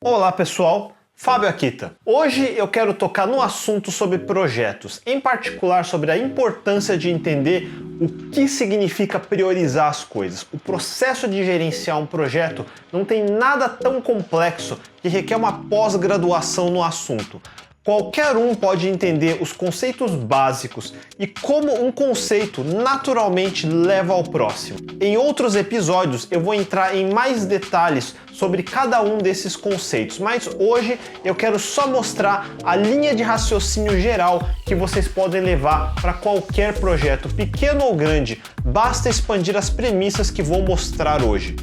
Olá pessoal, Fábio Akita. Hoje eu quero tocar no assunto sobre projetos, em particular sobre a importância de entender o que significa priorizar as coisas. O processo de gerenciar um projeto não tem nada tão complexo que requer uma pós-graduação no assunto. Qualquer um pode entender os conceitos básicos e como um conceito naturalmente leva ao próximo. Em outros episódios eu vou entrar em mais detalhes sobre cada um desses conceitos, mas hoje eu quero só mostrar a linha de raciocínio geral que vocês podem levar para qualquer projeto, pequeno ou grande. Basta expandir as premissas que vou mostrar hoje.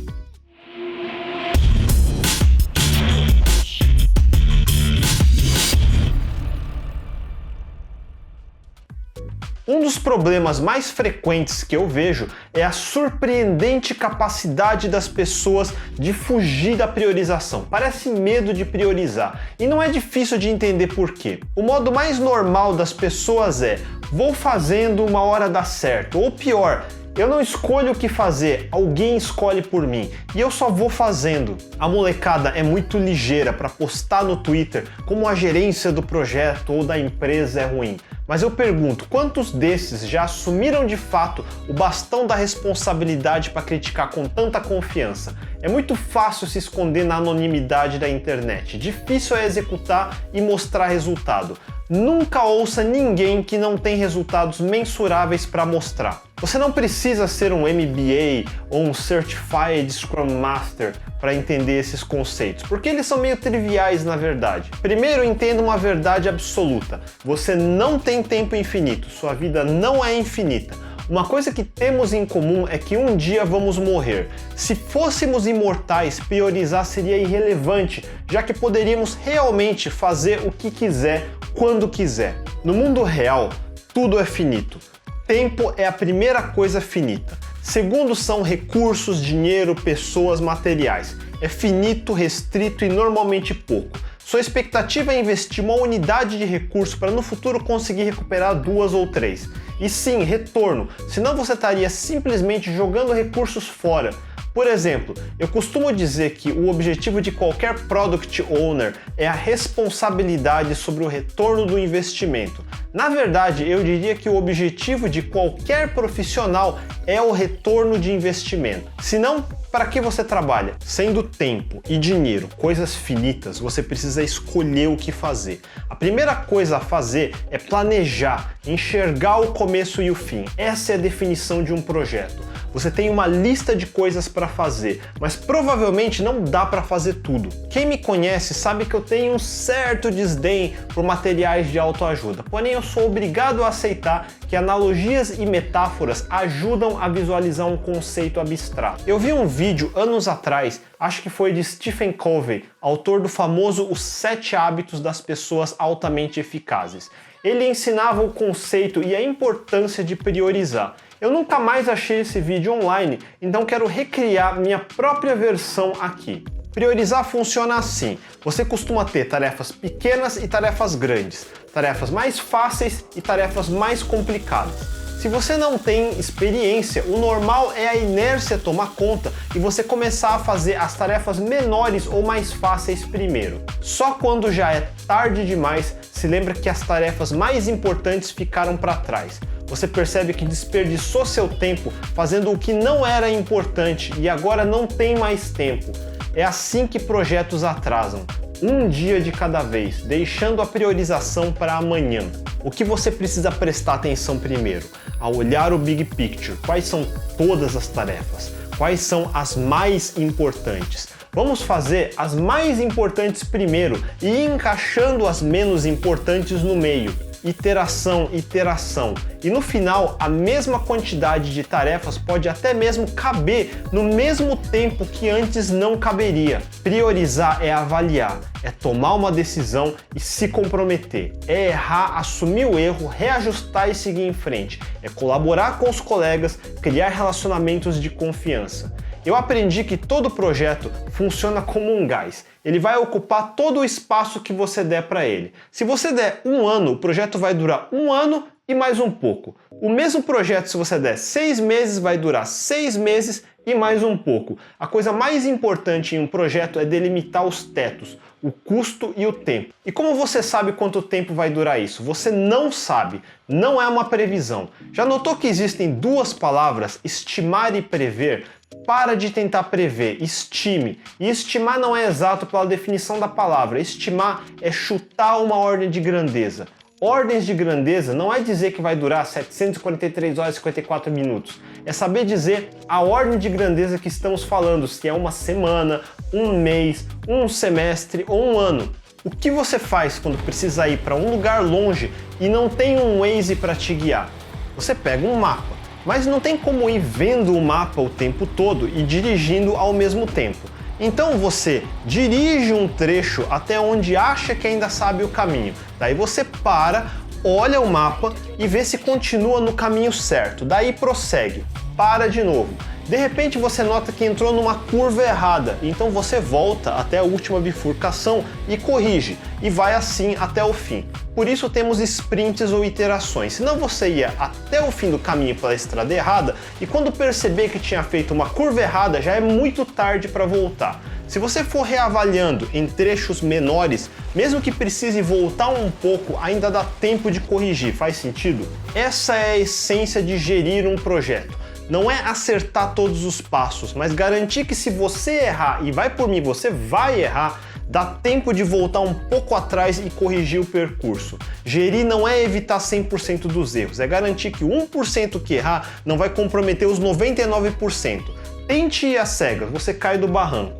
Um dos problemas mais frequentes que eu vejo é a surpreendente capacidade das pessoas de fugir da priorização. Parece medo de priorizar e não é difícil de entender por quê. O modo mais normal das pessoas é: vou fazendo, uma hora dá certo, ou pior, eu não escolho o que fazer, alguém escolhe por mim e eu só vou fazendo. A molecada é muito ligeira para postar no Twitter como a gerência do projeto ou da empresa é ruim. Mas eu pergunto, quantos desses já assumiram de fato o bastão da responsabilidade para criticar com tanta confiança? É muito fácil se esconder na anonimidade da internet, difícil é executar e mostrar resultado. Nunca ouça ninguém que não tem resultados mensuráveis para mostrar. Você não precisa ser um MBA ou um Certified Scrum Master para entender esses conceitos, porque eles são meio triviais na verdade. Primeiro, entenda uma verdade absoluta: você não tem tempo infinito, sua vida não é infinita. Uma coisa que temos em comum é que um dia vamos morrer. Se fôssemos imortais, priorizar seria irrelevante, já que poderíamos realmente fazer o que quiser, quando quiser. No mundo real, tudo é finito. Tempo é a primeira coisa finita. Segundo são recursos, dinheiro, pessoas, materiais. É finito, restrito e normalmente pouco. Sua expectativa é investir uma unidade de recurso para no futuro conseguir recuperar 2 ou 3. E sim, retorno, senão você estaria simplesmente jogando recursos fora. Por exemplo, eu costumo dizer que o objetivo de qualquer Product Owner é a responsabilidade sobre o retorno do investimento. Na verdade, eu diria que o objetivo de qualquer profissional é o retorno de investimento. Senão, para que você trabalha? Sendo tempo e dinheiro coisas finitas, você precisa escolher o que fazer. A primeira coisa a fazer é planejar, enxergar o começo e o fim. Essa é a definição de um projeto. Você tem uma lista de coisas para fazer, mas provavelmente não dá para fazer tudo. Quem me conhece sabe que eu tenho um certo desdém por materiais de autoajuda, porém eu sou obrigado a aceitar que analogias e metáforas ajudam a visualizar um conceito abstrato. Eu vi um vídeo anos atrás, acho que foi de Stephen Covey, autor do famoso Os 7 Hábitos das Pessoas Altamente Eficazes. Ele ensinava o conceito e a importância de priorizar. Eu nunca mais achei esse vídeo online, então quero recriar minha própria versão aqui. Priorizar funciona assim: você costuma ter tarefas pequenas e tarefas grandes, tarefas mais fáceis e tarefas mais complicadas. Se você não tem experiência, o normal é a inércia tomar conta e você começar a fazer as tarefas menores ou mais fáceis primeiro. Só quando já é tarde demais, se lembra que as tarefas mais importantes ficaram para trás. Você percebe que desperdiçou seu tempo fazendo o que não era importante e agora não tem mais tempo. É assim que projetos atrasam. Um dia de cada vez, deixando a priorização para amanhã. O que você precisa prestar atenção primeiro? A olhar o big picture. Quais são todas as tarefas? Quais são as mais importantes? Vamos fazer as mais importantes primeiro e ir encaixando as menos importantes no meio. Iteração, iteração. E no final, a mesma quantidade de tarefas pode até mesmo caber no mesmo tempo que antes não caberia. Priorizar é avaliar, é tomar uma decisão e se comprometer. É errar, assumir o erro, reajustar e seguir em frente. É colaborar com os colegas, criar relacionamentos de confiança. Eu aprendi que todo projeto funciona como um gás. Ele vai ocupar todo o espaço que você der para ele. Se você der 1 ano, o projeto vai durar 1 ano e mais um pouco. O mesmo projeto, se você der 6 meses, vai durar 6 meses e mais um pouco. A coisa mais importante em um projeto é delimitar os tetos. o custo e o tempo. E como você sabe quanto tempo vai durar isso? Você não sabe, não é uma previsão. Já notou que existem duas palavras, estimar e prever? Para de tentar prever, estime. E estimar não é exato pela definição da palavra. Estimar é chutar uma ordem de grandeza. Ordens de grandeza não é dizer que vai durar 743 horas e 54 minutos. É saber dizer a ordem de grandeza que estamos falando, se é uma semana, um mês, um semestre ou um ano. O que você faz quando precisa ir para um lugar longe e não tem um Waze para te guiar? Você pega um mapa, mas não tem como ir vendo o mapa o tempo todo e dirigindo ao mesmo tempo. Então você dirige um trecho até onde acha que ainda sabe o caminho. Daí você para, olha o mapa e vê se continua no caminho certo. Daí prossegue, para de novo. De repente você nota que entrou numa curva errada, então você volta até a última bifurcação e corrige, e vai assim até o fim. Por isso temos sprints ou iterações, senão você ia até o fim do caminho pela estrada errada e quando perceber que tinha feito uma curva errada já é muito tarde para voltar. Se você for reavaliando em trechos menores, mesmo que precise voltar um pouco, ainda dá tempo de corrigir, faz sentido? Essa é a essência de gerir um projeto. Não é acertar todos os passos, mas garantir que se você errar, e vai por mim, você vai errar, dá tempo de voltar um pouco atrás e corrigir o percurso. Gerir não é evitar 100% dos erros, é garantir que 1% que errar não vai comprometer os 99%. Tente ir às cegas, você cai do barranco.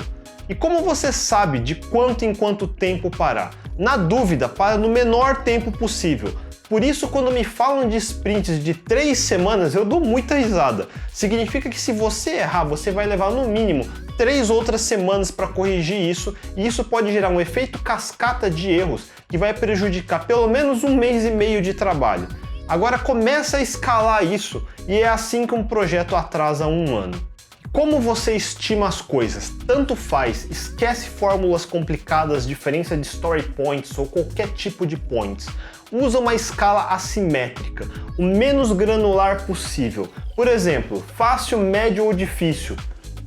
E como você sabe de quanto em quanto tempo parar? Na dúvida, para no menor tempo possível. Por isso, quando me falam de sprints de 3 semanas, eu dou muita risada. Significa que se você errar, você vai levar no mínimo 3 outras semanas para corrigir isso, e isso pode gerar um efeito cascata de erros que vai prejudicar pelo menos 1 mês e meio de trabalho. Agora começa a escalar isso, e é assim que um projeto atrasa 1 ano. Como você estima as coisas? Tanto faz, esquece fórmulas complicadas, diferença de story points ou qualquer tipo de points. Usa uma escala assimétrica, o menos granular possível. Por exemplo, fácil, médio ou difícil.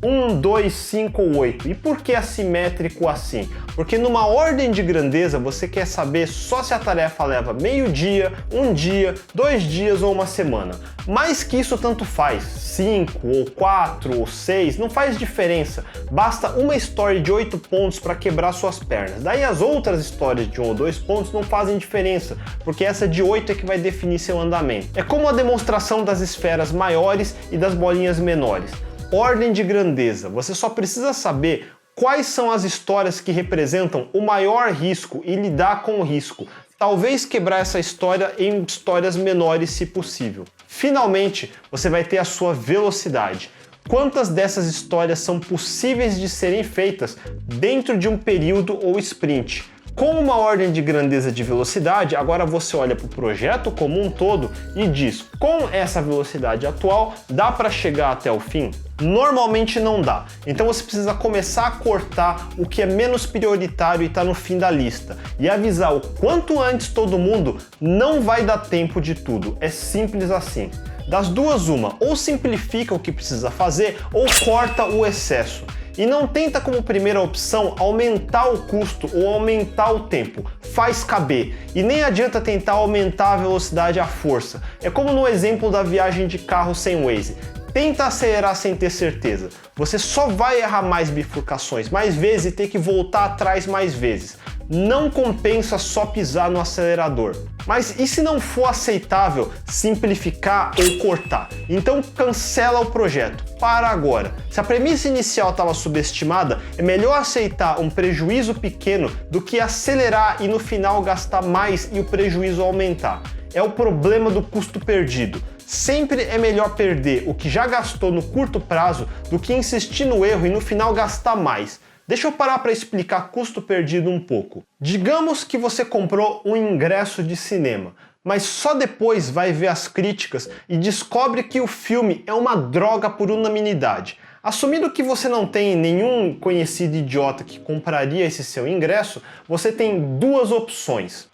1, 2, 5 ou 8. E por que assimétrico assim? Porque numa ordem de grandeza você quer saber só se a tarefa leva meio dia, 1 dia, 2 dias ou 1 semana. Mais que isso tanto faz, 5 ou 4 ou 6, não faz diferença. Basta uma story de 8 pontos para quebrar suas pernas. Daí as outras histórias de 1 ou 2 pontos não fazem diferença, porque essa de 8 é que vai definir seu andamento. É como a demonstração das esferas maiores e das bolinhas menores. Ordem de grandeza, você só precisa saber quais são as histórias que representam o maior risco e lidar com o risco. Talvez quebrar essa história em histórias menores se possível. Finalmente, você vai ter a sua velocidade. Quantas dessas histórias são possíveis de serem feitas dentro de um período ou sprint? Com uma ordem de grandeza de velocidade, agora você olha para o projeto como um todo e diz, com essa velocidade atual, dá para chegar até o fim? Normalmente não dá, então você precisa começar a cortar o que é menos prioritário e está no fim da lista e avisar o quanto antes todo mundo, não vai dar tempo de tudo, é simples assim. Das duas uma, ou simplifica o que precisa fazer ou corta o excesso. E não tenta como primeira opção aumentar o custo ou aumentar o tempo, faz caber. E nem adianta tentar aumentar a velocidade à força. É como no exemplo da viagem de carro sem Waze. Tenta acelerar sem ter certeza. Você só vai errar mais bifurcações, mais vezes e ter que voltar atrás mais vezes. Não compensa só pisar no acelerador. Mas e se não for aceitável simplificar ou cortar? Então cancela o projeto, para agora. Se a premissa inicial estava subestimada, é melhor aceitar um prejuízo pequeno do que acelerar e no final gastar mais e o prejuízo aumentar. É o problema do custo perdido. Sempre é melhor perder o que já gastou no curto prazo do que insistir no erro e no final gastar mais. Deixa eu parar para explicar custo perdido um pouco. Digamos que você comprou um ingresso de cinema, mas só depois vai ver as críticas e descobre que o filme é uma droga por unanimidade. Assumindo que você não tem nenhum conhecido idiota que compraria esse seu ingresso, você tem duas opções.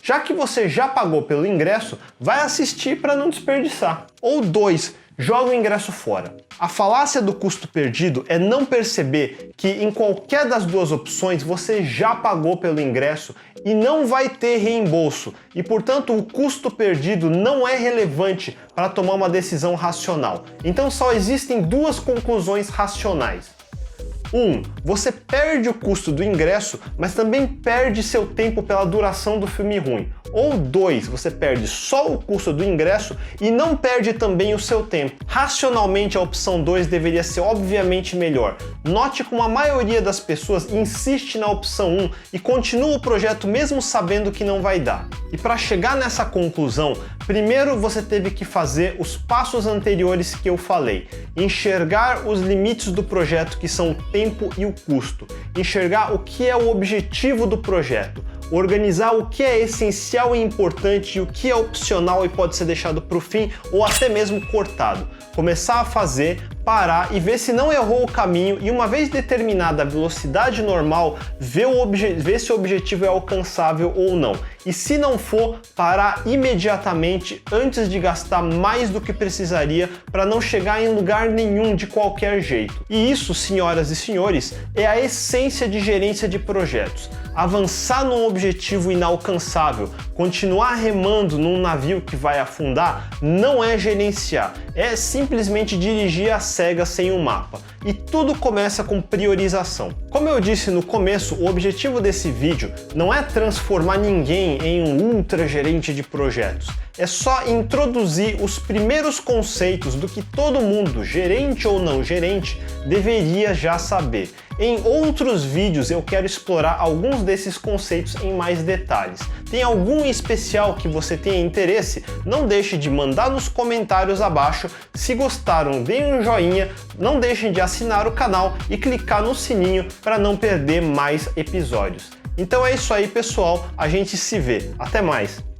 Já que você já pagou pelo ingresso, vai assistir para não desperdiçar. Ou 2, joga o ingresso fora. A falácia do custo perdido é não perceber que em qualquer das duas opções você já pagou pelo ingresso e não vai ter reembolso, e portanto o custo perdido não é relevante para tomar uma decisão racional. Então só existem duas conclusões racionais. 1. Você perde o custo do ingresso, mas também perde seu tempo pela duração do filme ruim. Ou 2. Você perde só o custo do ingresso e não perde também o seu tempo. Racionalmente, a opção 2 deveria ser obviamente melhor. Note como a maioria das pessoas insiste na opção 1 e continua o projeto mesmo sabendo que não vai dar. E para chegar nessa conclusão, primeiro você teve que fazer os passos anteriores que eu falei. Enxergar os limites do projeto, que são o tempo e o custo. Enxergar o que é o objetivo do projeto. Organizar o que é essencial e importante e o que é opcional e pode ser deixado para o fim ou até mesmo cortado. Começar a fazer, parar e ver se não errou o caminho, e uma vez determinada a velocidade normal, ver se o objetivo é alcançável ou não. E se não for, parar imediatamente antes de gastar mais do que precisaria para não chegar em lugar nenhum de qualquer jeito. E isso, senhoras e senhores, é a essência de gerência de projetos. Avançar num objetivo inalcançável, continuar remando num navio que vai afundar, não é gerenciar, é simplesmente dirigir às cegas sem um mapa. E tudo começa com priorização. Como eu disse no começo, o objetivo desse vídeo não é transformar ninguém em um ultra gerente de projetos. É só introduzir os primeiros conceitos do que todo mundo, gerente ou não gerente, deveria já saber. Em outros vídeos eu quero explorar alguns desses conceitos em mais detalhes. Tem algum especial que você tenha interesse? Não deixe de mandar nos comentários abaixo. Se gostaram, deem um joinha, não deixem de assinar o canal e clicar no sininho para não perder mais episódios. Então é isso aí, pessoal, a gente se vê. Até mais!